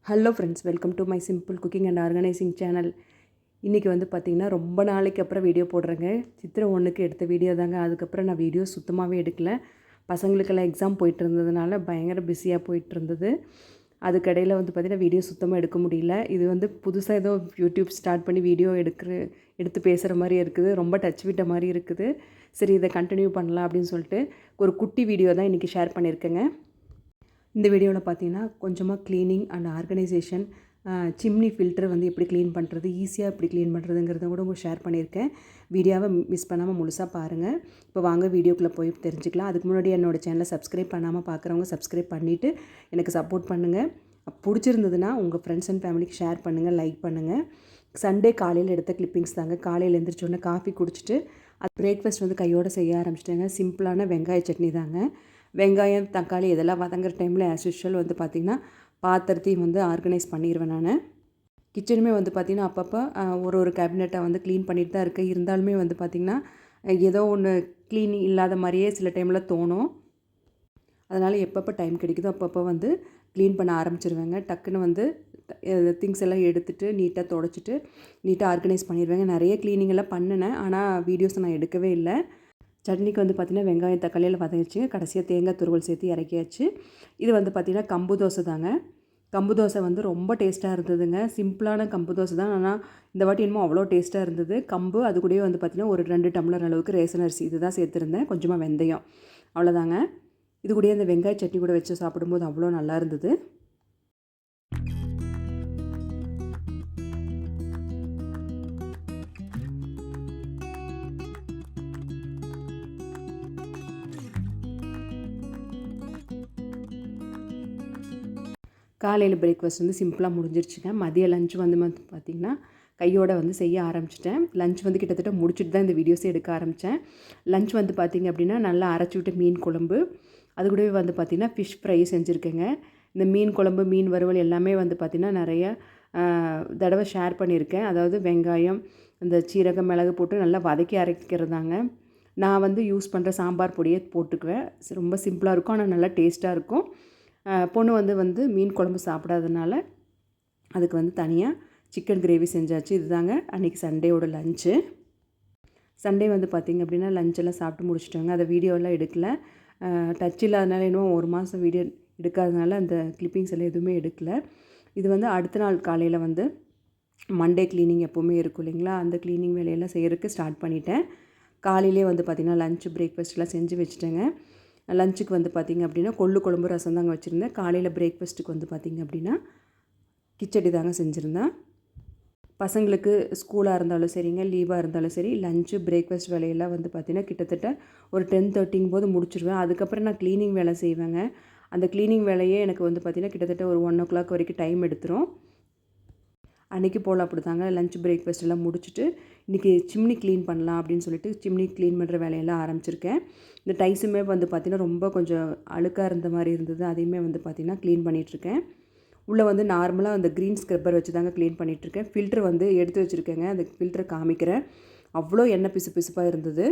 Hello friends, welcome to my simple cooking and organising channel. இன்றைக்கி வந்து பார்த்திங்கன்னா ரொம்ப நாளைக்கு அப்புறம் வீடியோ போடுறேங்க. சித்திரை 1க்கு எடுத்த வீடியோ தாங்க. அதுக்கப்புறம் நான் வீடியோ சுத்தமாகவே எடுக்கலை. பசங்களுக்கெல்லாம் எக்ஸாம் போயிட்டு இருந்ததுனால பயங்கர பிஸியாக போயிட்டு இருந்தது. அதுக்கடையில் வந்து பார்த்திங்கன்னா வீடியோ சுத்தமாக எடுக்க முடியல. இது வந்து புதுசாக ஏதோ யூடியூப் ஸ்டார்ட் பண்ணி வீடியோ எடுத்து பேசுகிற மாதிரி இருக்குது. ரொம்ப டச் விட்ட மாதிரி இருக்குது. சரி, இதை கண்டினியூ பண்ணலாம் அப்படின்னு சொல்லிட்டு ஒரு குட்டி வீடியோ தான் இன்றைக்கி ஷேர் பண்ணியிருக்கேங்க. இந்த வீடியோவில் பார்த்தீங்கன்னா கொஞ்சமாக cleaning and organisation, chimney filter வந்து எப்படி க்ளீன் பண்ணுறது, ஈஸியாக எப்படி க்ளீன் பண்ணுறதுங்கிறத கூட உங்களுக்கு ஷேர் பண்ணியிருக்கேன். வீடியோவை மிஸ் பண்ணாமல் முழுசாக பாருங்கள். இப்போ வாங்க வீடியோக்குள்ளே போய் தெரிஞ்சுக்கலாம். அதுக்கு முன்னாடி என்னோடய சேனலை சப்ஸ்கிரைப் பண்ணாமல் பார்க்குறவங்க சப்ஸ்கிரைப் பண்ணிவிட்டு எனக்கு சப்போர்ட் பண்ணுங்கள். பிடிச்சிருந்ததுன்னா உங்கள் ஃப்ரெண்ட்ஸ் அண்ட் ஃபேமிலிக்கு ஷேர் பண்ணுங்கள், லைக் பண்ணுங்கள். சண்டே காலையில் எடுத்த கிளிப்பிங்ஸ் தாங்க. காலையில் எழுந்திரிச்சோன்னே காஃபி குடிச்சிட்டு பிரேக்ஃபாஸ்ட் வந்து கையோடு செய்ய ஆரம்பிச்சிட்டேங்க. சிம்பிளான வெங்காய சட்னி தாங்க. வெங்காயம், தக்காளி இதெல்லாம் வதங்குற டைமில் ஆஸ் யூஷுவல் வந்து பார்த்திங்கன்னா பாத்திரத்தையும் வந்து ஆர்கனைஸ் பண்ணிடுவேன். நான் கிச்சனுமே வந்து பார்த்திங்கன்னா அப்பப்போ ஒரு கேபினெட்டை வந்து க்ளீன் பண்ணிட்டு தான் இருக்கேன். இருந்தாலுமே வந்து பார்த்திங்கன்னா ஏதோ ஒன்று க்ளீனிங் இல்லாத மாதிரியே சில டைமில் தோணும். அதனால் எப்பப்போ டைம் கிடைக்குதோ அப்பப்போ வந்து க்ளீன் பண்ண ஆரம்பிச்சிருவேங்க. டக்குன்னு வந்து திங்ஸ் எல்லாம் எடுத்துகிட்டு நீட்டாக துடைச்சிட்டு நீட்டாக ஆர்கனைஸ் பண்ணிடுவேங்க. நிறைய க்ளீனிங் எல்லாம் பண்ணினேன், ஆனால் வீடியோஸ் நான் எடுக்கவே இல்லை. சட்னிக்கு வந்து பார்த்திங்கன்னா வெங்காயம் தக்காளியில் வதங்கிடுச்சுங்க. கடைசியாக தேங்காய் துருவல் சேர்த்து இறக்கியாச்சு. இது வந்து பார்த்திங்கன்னா கம்பு தோசை தாங்க. கம்பு தோசை வந்து ரொம்ப டேஸ்ட்டாக இருந்ததுங்க. சிம்பிளான கம்பு தோசை தான், ஆனால் இந்த வாட்டி என்னமோ அவ்வளோ டேஸ்ட்டாக இருந்தது. கம்பு அது கூடயே வந்து பார்த்திங்கன்னா ஒரு 2 டம்ளர் அளவுக்கு ரேசன் அரிசி இது தான் சேர்த்துருந்தேன். கொஞ்சமாக வெந்தயம், அவ்வளோதாங்க. இது கூடயே அந்த வெங்காய சட்னி கூட வச்சு சாப்பிடும்போது அவ்வளோ நல்லா இருந்தது. காலையில் பிரேக்ஃபாஸ்ட் வந்து சிம்பிளாக முடிஞ்சிருச்சுங்க. மதிய லஞ்ச் வந்து பார்த்திங்கன்னா கையோடு வந்து செய்ய ஆரம்பிச்சிட்டேன். லஞ்ச் வந்து கிட்டத்தட்ட முடிச்சுட்டு தான் இந்த வீடியோஸே எடுக்க ஆரம்பித்தேன். லஞ்ச் வந்து பார்த்திங்க அப்படின்னா நல்லா அரைச்சி விட்டு மீன் குழம்பு, அது கூடவே வந்து பார்த்திங்கன்னா ஃபிஷ் ஃப்ரை செஞ்சுருக்கேங்க. இந்த மீன் குழம்பு, மீன் வறுவல் எல்லாமே வந்து பார்த்திங்கன்னா நிறைய தடவை ஷேர் பண்ணியிருக்கேன். அதாவது வெங்காயம், இந்த சீரகம், மிளகு போட்டு நல்லா வதக்கி அரைக்கிறதாங்க. நான் வந்து யூஸ் பண்ணுற சாம்பார் பொடியை போட்டுக்குவேன். ரொம்ப சிம்பிளாக இருக்கும், ஆனால் நல்லா டேஸ்ட்டாக இருக்கும். பொண்ணு வந்து மீன் குழம்பு சாப்பிடாதனால அதுக்கு வந்து தனியாக சிக்கன் கிரேவி செஞ்சாச்சு. இதுதாங்க அன்றைக்கி சண்டேயோட லஞ்சு. சண்டே வந்து பார்த்திங்க அப்படின்னா லஞ்செல்லாம் சாப்பிட்டு முடிச்சிட்டோங்க. அதை வீடியோலாம் எடுக்கலை. டச் இல்லாதனால இன்னும் ஒரு மாதம் வீடியோ எடுக்காதனால அந்த கிளிப்பிங்ஸ் எல்லாம் எதுவுமே எடுக்கலை. இது வந்து அடுத்த நாள் காலையில் வந்து மண்டே க்ளீனிங் எப்போவுமே இருக்கும் இல்லைங்களா, அந்த க்ளீனிங் வேலையெல்லாம் செய்கிறதுக்கு ஸ்டார்ட் பண்ணிட்டேன். காலையிலே வந்து பார்த்திங்கன்னா லஞ்சு பிரேக்ஃபாஸ்ட்லாம் செஞ்சு வச்சுட்டேங்க. லஞ்சுக்கு வந்து பார்த்திங்க அப்படின்னா கொள்ளு குழம்பு, ரசம் தாங்க வச்சுருந்தேன். காலையில் பிரேக்ஃபாஸ்ட்டுக்கு வந்து பார்த்திங்க அப்படின்னா கிச்சடி தாங்க செஞ்சுருந்தேன். பசங்களுக்கு ஸ்கூலாக இருந்தாலும் சரிங்க, லீவாக இருந்தாலும் சரி, லஞ்சு பிரேக்ஃபாஸ்ட் வேலையெல்லாம் வந்து பார்த்திங்கன்னா கிட்டத்தட்ட ஒரு 10:30 போது முடிச்சிடுவேன். அதுக்கப்புறம் நான் க்ளீனிங் வேலை செய்வேங்க. அந்த க்ளீனிங் வேலையே எனக்கு வந்து பார்த்திங்கன்னா கிட்டத்தட்ட ஒரு 1 வரைக்கும் டைம் எடுத்துரும். அன்றைக்கி போல் அப்படி தாங்க லஞ்ச் பிரேக்ஃபாஸ்ட் எல்லாம் முடிச்சுட்டு இன்றைக்கி சிம்னி க்ளீன் பண்ணலாம் அப்படின்னு சொல்லிட்டு சிம்னி க்ளீன் பண்ணுற வேலையெல்லாம் ஆரம்பிச்சிருக்கேன். இந்த டைஸுமே வந்து பார்த்திங்கன்னா ரொம்ப கொஞ்சம் அழுக்காக இருந்த மாதிரி இருந்தது. அதையுமே வந்து பார்த்திங்கன்னா க்ளீன் பண்ணிகிட்ருக்கேன். உள்ளே வந்து நார்மலாக அந்த க்ரீன் ஸ்க்ரப்பர் வச்சு தாங்க க்ளீன் பண்ணிகிட்ருக்கேன். ஃபில்ட்ரு வந்து எடுத்து வச்சுருக்கேங்க. அந்த ஃபில்ட்ரை காமிக்கிறேன். அவ்வளோ எண்ணெய் பிசு பிசுப்பாக இருந்தது.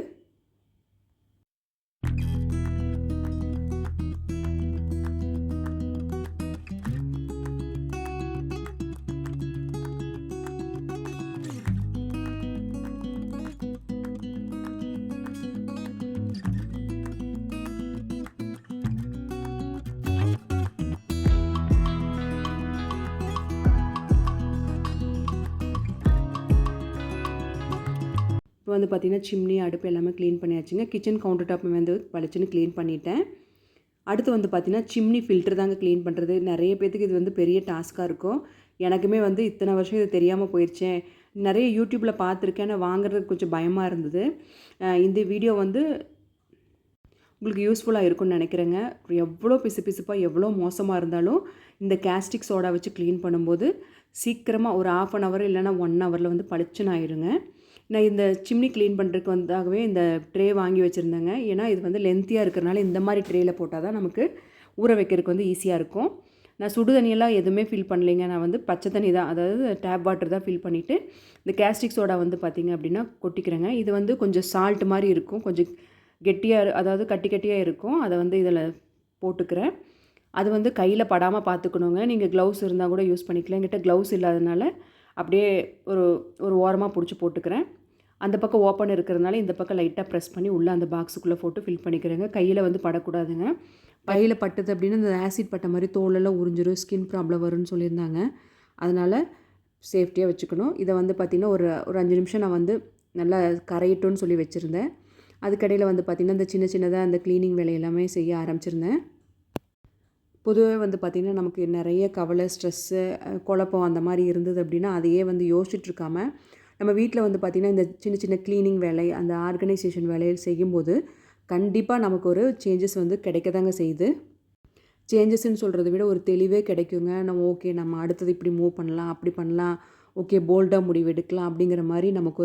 இப்போ வந்து பார்த்திங்கன்னா சிம்னி, அடுப்பு எல்லாமே க்ளீன் பண்ணியாச்சுங்க. கிச்சன் கவுண்டர் டாப் வந்து பளிச்சுன்னு க்ளீன் பண்ணிட்டேன். அடுத்து வந்து பார்த்திங்கன்னா சிம்னி ஃபில்டர் தாங்க க்ளீன் பண்ணுறது. நிறைய பேத்துக்கு இது வந்து பெரிய டாஸ்க்காக இருக்கும். எனக்குமே வந்து இத்தனை வருஷம் இது தெரியாமல் போயிடுச்சேன். நிறைய யூடியூப்பில் பார்த்துருக்கேன், ஆனால் வாங்குறதுக்கு கொஞ்சம் பயமாக இருந்தது. இந்த வீடியோ வந்து உங்களுக்கு யூஸ்ஃபுல்லாக இருக்கும்னு நினைக்கிறேங்க. எவ்வளோ பிசுப்பாக எவ்வளோ மோசமாக இருந்தாலும் இந்த கேஸ்டிக் சோடா வச்சு க்ளீன் பண்ணும்போது சீக்கிரமாக ஒரு 1/2 hour இல்லைனா 1 hourல வந்து பளிச்சுன்னு ஆயிடுங்க. நான் இந்த சிம்னி க்ளீன் பண்ணுறதுக்கு வந்தாகவே இந்த ட்ரே வாங்கி வச்சுருந்தேங்க. ஏன்னா இது வந்து லென்த்தியாக இருக்கிறனால இந்த மாதிரி ட்ரேயில் போட்டால் தான் நமக்கு ஊற வைக்கிறதுக்கு வந்து ஈஸியாக இருக்கும். நான் சுடு தண்ணியெல்லாம் எதுவுமே ஃபில் பண்ணலைங்க. நான் வந்து பச்சை தண்ணி தான், அதாவது டேப் வாட்டர் தான் ஃபில் பண்ணிவிட்டு இந்த கேஸ்டிக் சோடா வந்து பார்த்திங்க அப்படின்னா கொட்டிக்கிறேங்க. இது வந்து கொஞ்சம் சால்ட் மாதிரி இருக்கும், கொஞ்சம் கெட்டியாக, அதாவது கட்டி கட்டியாக இருக்கும். அதை வந்து இதில் போட்டுக்கிறேன். அது வந்து கையில் படாமல் பார்த்துக்கணுங்க. நீங்கள் க்ளவுஸ் இருந்தால் கூட யூஸ் பண்ணிக்கலாம். என்கிட்ட க்ளவுஸ் இல்லாதனால அப்படியே ஒரு ஒரு ஓரமாக பிடிச்சி போட்டுக்கிறேன். அந்த பக்கம் ஓப்பன் இருக்கிறதுனால இந்த பக்கம் லைட்டாக ப்ரெஸ் பண்ணி உள்ளே அந்த பாக்ஸுக்குள்ளே போட்டு ஃபில் பண்ணிக்கிறேங்க. கையில் வந்து படக்கூடாதுங்க. கையில் பட்டது அப்படின்னு இந்த ஆசிட் பட்ட மாதிரி தோலெல்லாம் உறிஞ்சிரும், ஸ்கின் ப்ராப்ளம் வரும்னு சொல்லியிருந்தாங்க. அதனால் சேஃப்டியாக வச்சுக்கணும். இதை வந்து பார்த்திங்கன்னா ஒரு ஒரு 5 நிமிஷம் நான் வந்து நல்லா கரையிட்டோன்னு சொல்லி வச்சுருந்தேன். அதுக்கடையில் வந்து பார்த்திங்கன்னா இந்த சின்ன சின்னதாக அந்த க்ளீனிங் வேலை எல்லாமே செய்ய ஆரம்பிச்சிருந்தேன். பொதுவாக வந்து பார்த்திங்கன்னா நமக்கு நிறைய கவலை, ஸ்ட்ரெஸ்ஸு, குழப்பம் அந்த மாதிரி இருந்தது அப்படின்னா அதையே வந்து யோசிச்சுட்ருக்காம நம்ம வீட்டில் வந்து பார்த்திங்கன்னா இந்த சின்ன சின்ன க்ளீனிங் வேலை, அந்த ஆர்கனைசேஷன் வேலையை செய்யும்போது கண்டிப்பாக நமக்கு ஒரு சேஞ்சஸ் வந்து கிடைக்க தாங்க செய்யுது. சேஞ்சஸ்ன்னு சொல்கிறத விட ஒரு தெளிவே கிடைக்குங்க. நம்ம அடுத்தது இப்படி மூவ் பண்ணலாம், அப்படி பண்ணலாம், ஓகே போல்டாக முடிவு எடுக்கலாம் அப்படிங்கிற மாதிரி நமக்கு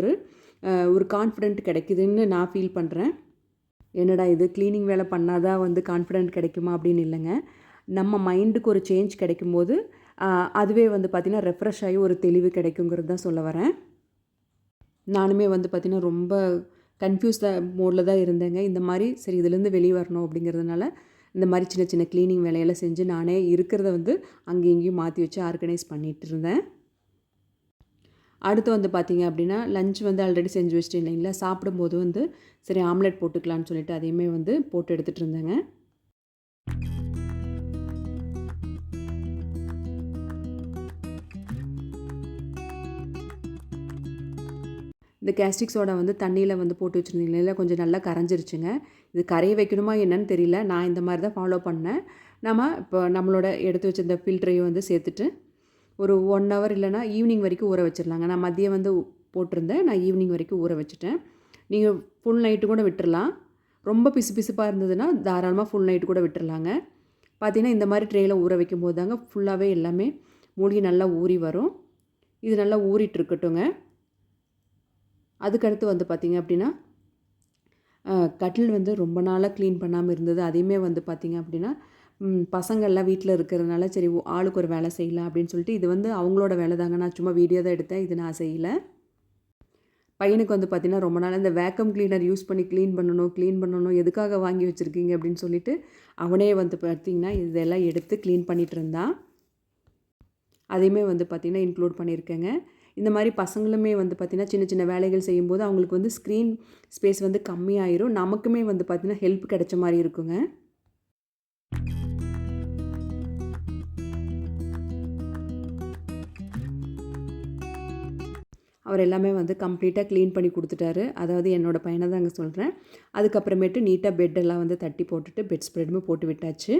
ஒரு கான்ஃபிடென்ட் கிடைக்குதுன்னு நான் ஃபீல் பண்ணுறேன். என்னடா இது க்ளீனிங் வேலை பண்ணால் தான் வந்து கான்ஃபிடென்ட் கிடைக்குமா அப்படின்னு இல்லைங்க. நம்ம மைண்டுக்கு ஒரு சேஞ்ச் கிடைக்கும்போது அதுவே வந்து பார்த்திங்கன்னா ரெஃப்ரெஷ் ஆகி ஒரு தெளிவு கிடைக்குங்கிறது தான் சொல்ல வரேன். நானுமே வந்து பார்த்திங்கன்னா ரொம்ப கன்ஃபியூஸ்டாக மோடில் தான் இருந்தேங்க. இந்த மாதிரி சரி இதுலேருந்து வெளியே வரணும் அப்படிங்கிறதுனால இந்த மாதிரி சின்ன சின்ன க்ளீனிங் வேலையெல்லாம் செஞ்சு நானே இருக்கிறத வந்து அங்கேயும் இங்கேயும் மாற்றி வச்சு ஆர்கனைஸ் பண்ணிகிட்டு இருந்தேன். அடுத்து வந்து பார்த்திங்க அப்படின்னா லஞ்ச் வந்து ஆல்ரெடி செஞ்சு வச்சுட்டு இல்லைங்களா, சாப்பிடும்போது வந்து சரி ஆம்லெட் போட்டுக்கலான்னு சொல்லிட்டு அதையுமே வந்து போட்டு எடுத்துகிட்டு இருந்தேங்க. இந்த கேஸ்டிக் சோடா வந்து தண்ணியில் வந்து போட்டு வச்சுருந்தீங்களா கொஞ்சம் நல்லா கரைஞ்சிருச்சுங்க. இது கரைய வைக்கணுமா என்னன்னு தெரியல. நான் இந்த மாதிரி தான் ஃபாலோ பண்ணேன். இப்போ நம்மளோட எடுத்து வச்சிருந்த ஃபில்டரையும் வந்து சேர்த்துட்டு ஒரு 1 ஹவர் இல்லைனா ஈவினிங் வரைக்கும் ஊற வச்சிடலாங்க. நான் மதியம் வந்து போட்டிருந்தேன், நான் ஈவினிங் வரைக்கும் ஊற வச்சுட்டேன். நீங்கள் ஃபுல் நைட்டு கூட விட்டுறலாம். ரொம்ப பிசுப்பாக இருந்ததுன்னா தாராளமாக ஃபுல் நைட்டு கூட விட்டுறலாங்க. பார்த்திங்கன்னா இந்த மாதிரி ட்ரேயில் ஊற வைக்கும் போது தாங்க ஃபுல்லாகவே எல்லாமே மூழ்கி நல்லா ஊறி வரும். இது நல்லா ஊறிட்டு இருக்கட்டுங்க. அதுக்கடுத்து வந்து பார்த்திங்க அப்படின்னா கட்டில் வந்து ரொம்ப நாளாக க்ளீன் பண்ணாமல் இருந்தது. அதையுமே வந்து பார்த்திங்க அப்படின்னா பசங்கள்லாம் வீட்டில் இருக்கிறதுனால சரி ஆளுக்கு ஒரு வேலை செய்யலாம் அப்படின்னு சொல்லிட்டு இது வந்து அவங்களோட வேலை தாங்க. நான் சும்மா வீடியோ தான் எடுத்தேன், இது நான் செய்யலை. பையனுக்கு வந்து பார்த்திங்கன்னா ரொம்ப நாள் இந்த வேக்கம் கிளீனர் யூஸ் பண்ணி க்ளீன் பண்ணணும் எதுக்காக வாங்கி வச்சுருக்கீங்க அப்படின்னு சொல்லிட்டு அவனே வந்து பார்த்திங்கன்னா இதெல்லாம் எடுத்து க்ளீன் பண்ணிகிட்டு இருந்தான். அதையுமே வந்து பார்த்திங்கன்னா இன்க்ளூட் பண்ணியிருக்கேங்க. இந்த மாதிரி பசங்களுமே வந்து பார்த்திங்கன்னா சின்ன சின்ன வேலைகள் செய்யும்போது அவங்களுக்கு வந்து ஸ்க்ரீன் ஸ்பேஸ் வந்து கம்மியாயிரும். நமக்குமே வந்து பார்த்திங்கன்னா ஹெல்ப் கிடைச்ச மாதிரி இருக்குங்க. அவர் எல்லாமே வந்து கம்ப்ளீட்டாக க்ளீன் பண்ணி கொடுத்துட்டாரு. அதாவது என்னோடய பையனை தாங்க சொல்கிறேன். அதுக்கப்புறமேட்டு நீட்டாக பெட்டெல்லாம் வந்து தட்டி போட்டுட்டு பெட் ஸ்ப்ரெடுமே போட்டு விட்டாச்சு.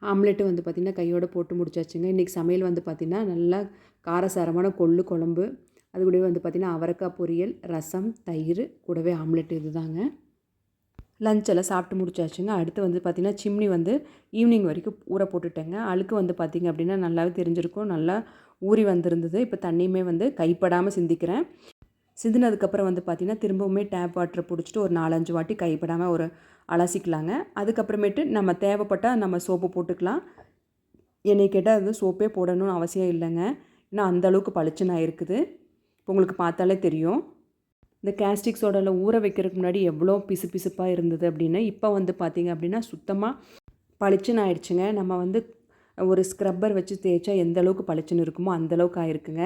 ஆம்லெட்டு வந்து பார்த்திங்கன்னா கையோடு போட்டு முடிச்சாச்சுங்க. இன்றைக்கி சமையல் வந்து பார்த்திங்கன்னா நல்லா காரசாரமான கொள்ளு குழம்பு, அது கூடவே வந்து பார்த்திங்கன்னா அவரைக்காய் பொரியல், ரசம், தயிர், கூடவே ஆம்லெட் இது தாங்க. லஞ்செல்லாம் சாப்பிட்டு முடிச்சாச்சுங்க. அடுத்து வந்து பார்த்திங்கன்னா சிம்னி வந்து ஈவினிங் வரைக்கும் ஊற போட்டுட்டேங்க. அழுக்கு வந்து பார்த்திங்க அப்படின்னா நல்லாவே தெரிஞ்சிருக்கும், நல்லா ஊறி வந்திருந்தது. இப்போ தண்ணியுமே வந்து கைப்படாமல் சிந்திக்கிறேன். சிந்தினதுக்கப்புறம் வந்து பார்த்திங்கன்னா திரும்பவுமே டேப் வாட்டரை பிடிச்சிட்டு ஒரு 4-5 வாட்டி கைப்படாமல் ஒரு அலசிக்கலாங்க. அதுக்கப்புறமேட்டு நம்ம தேவைப்பட்டால் நம்ம சோப்பு போட்டுக்கலாம். என்னை கேட்டால் அது சோப்பே போடணும்னு அவசியம் இல்லைங்க. ஏன்னா அந்தளவுக்கு பளிச்சுன்னு ஆயிருக்குது. இப்போ உங்களுக்கு பார்த்தாலே தெரியும். இந்த கேஸ்டிக் சோடாவில் ஊற வைக்கிறதுக்கு முன்னாடி எவ்வளோ பிசுப்பாக இருந்தது அப்படின்னு இப்போ வந்து பார்த்திங்க அப்படின்னா சுத்தமாக பளிச்சுன்னு ஆயிடுச்சுங்க. நம்ம வந்து ஒரு ஸ்க்ரப்பர் வச்சு தேய்ச்சா எந்த அளவுக்கு பளிச்சுன்னு இருக்குமோ அந்தளவுக்கு ஆயிருக்குங்க.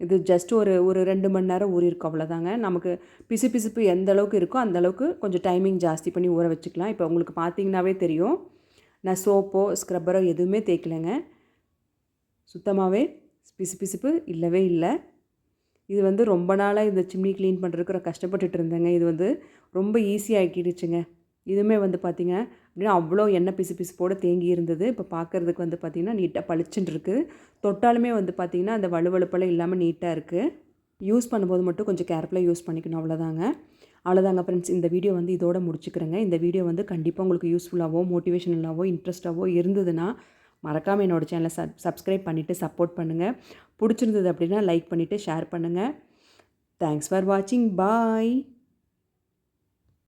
இது ஜஸ்ட் ஒரு 2 மணி நேரம் ஊறியிருக்கும் அவ்வளோதாங்க. நமக்கு பிசுப்பு எந்த அளவுக்கு இருக்கோ அந்தளவுக்கு கொஞ்சம் டைமிங் ஜாஸ்தி பண்ணி ஊற வச்சுக்கலாம். இப்போ உங்களுக்கு பார்த்திங்கனாவே தெரியும், நான் சோப்போ ஸ்க்ரப்பரோ எதுவுமே தேய்க்கலைங்க. சுத்தமாகவே பிசுப்பு இல்லவே இல்லை. இது வந்து ரொம்ப நாளாக இந்த சிம்னி க்ளீன் பண்ணுறதுக்கு கஷ்டப்பட்டுட்டு இருந்தேங்க. இது வந்து ரொம்ப ஈஸியாகிடுச்சுங்க. இதுவுமே வந்து பார்த்திங்க அப்படின்னா அவ்வளோ எண்ணெய் பிசுப்போடு தேங்கி இருந்தது. இப்போ பார்க்குறதுக்கு வந்து பார்த்திங்கன்னா நீட்டாக பளிச்சுன்னு இருக்குது. தொட்டாலுமே வந்து பார்த்திங்கன்னா அந்த வலுவழுப்பெல்லாம் இல்லாமல் நீட்டாக இருக்குது. யூஸ் பண்ணும்போது மட்டும் கொஞ்சம் கேர்ஃபுல்லாக யூஸ் பண்ணிக்கணும், அவ்வளோதாங்க ஃப்ரெண்ட்ஸ். இந்த வீடியோ வந்து இதோட முடிச்சுக்கிறேங்க. இந்த வீடியோ வந்து கண்டிப்பாக உங்களுக்கு யூஸ்ஃபுல்லாகவோ மோட்டிவேஷனலாகவோ இன்ட்ரெஸ்ட்டாகவோ இருந்ததுன்னா மறக்காமல் என்னோடய சேனலை சப்ஸ்கிரைப் பண்ணிவிட்டு சப்போர்ட் பண்ணுங்கள். பிடிச்சிருந்தது அப்படின்னா லைக் பண்ணிவிட்டு ஷேர் பண்ணுங்கள். தேங்க்ஸ் ஃபார் வாட்சிங். பாய்.